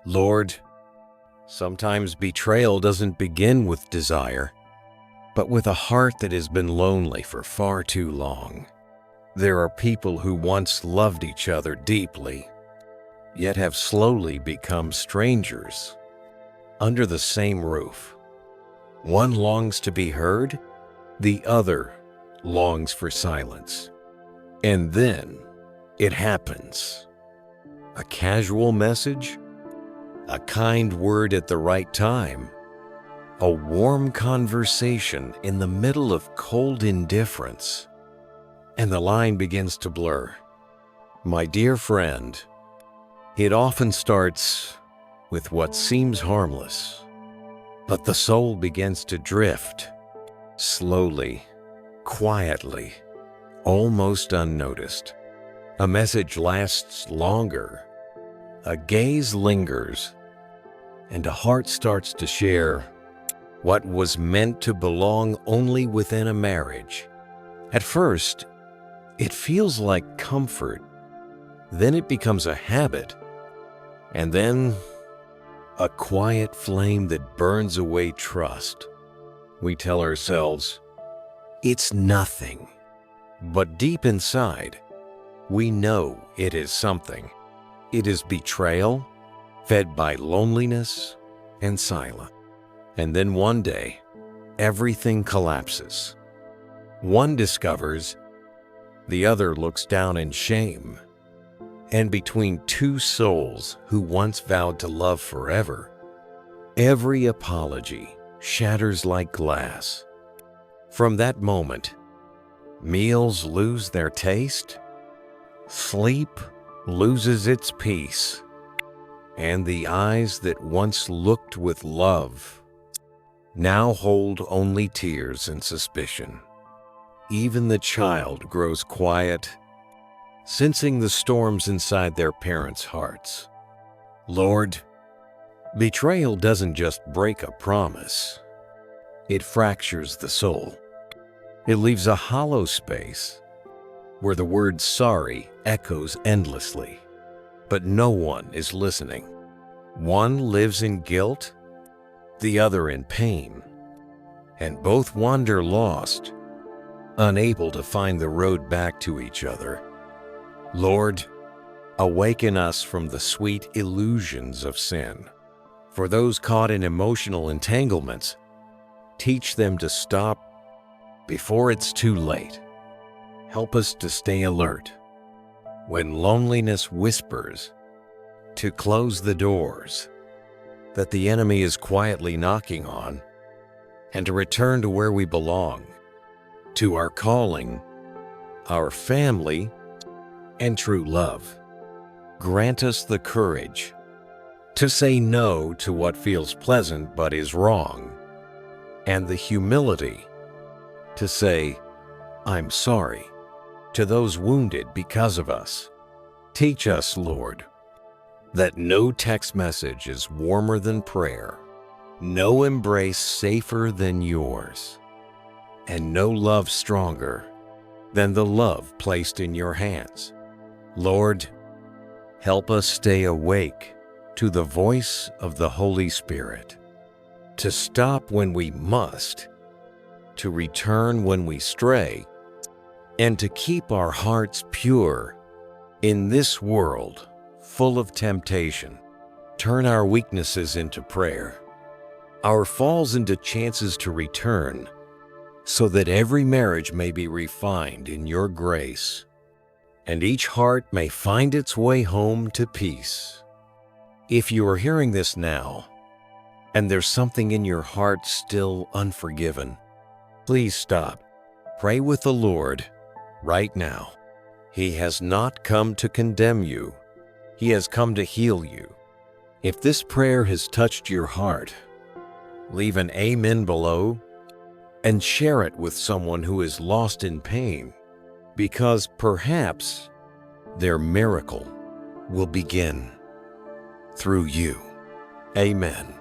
Lord, sometimes betrayal doesn't begin with desire, but with a heart that has been lonely for far too long. There are people who once loved each other deeply, yet have slowly become strangers under the same roof. One longs to be heard, the other longs for silence. And then it happens. A casual message, a kind word at the right time, a warm conversation in the middle of cold indifference, and the line begins to blur. My dear friend, it often starts with what seems harmless, but the soul begins to drift, slowly, quietly, almost unnoticed. A message lasts longer, a gaze lingers, and a heart starts to share what was meant to belong only within a marriage. At first, it feels like comfort, then it becomes a habit, and then a quiet flame that burns away trust. We tell ourselves, it's nothing. But deep inside, we know it is something. It is betrayal, fed by loneliness and silence. And then one day, everything collapses. One discovers, the other looks down in shame. And between two souls who once vowed to love forever, every apology shatters like glass. From that moment, meals lose their taste, sleep loses its peace, and the eyes that once looked with love now hold only tears and suspicion. Even the child grows quiet, sensing the storms inside their parents' hearts. Lord, betrayal doesn't just break a promise, it fractures the soul. It leaves a hollow space where the word sorry echoes endlessly, but no one is listening. One lives in guilt, the other in pain, and both wander lost, unable to find the road back to each other. Lord, awaken us from the sweet illusions of sin. For those caught in emotional entanglements, teach them to stop before it's too late. Help us to stay alert when loneliness whispers, to close the doors that the enemy is quietly knocking on, and to return to where we belong, to our calling, our family, and true love. Grant us the courage to say no to what feels pleasant but is wrong, and the humility to say, I'm sorry, to those wounded because of us. Teach us, Lord, that no text message is warmer than prayer, no embrace safer than yours, and no love stronger than the love placed in your hands. Lord, help us stay awake to the voice of the Holy Spirit, to stop when we must, to return when we stray, and to keep our hearts pure in this world full of temptation. Turn our weaknesses into prayer, our falls into chances to return, so that every marriage may be refined in your grace, and each heart may find its way home to peace. If you are hearing this now, and there's something in your heart still unforgiven, please stop. Pray with the Lord right now. He has not come to condemn you. He has come to heal you. If this prayer has touched your heart, leave an amen below and share it with someone who is lost in pain, because perhaps their miracle will begin through you. Amen.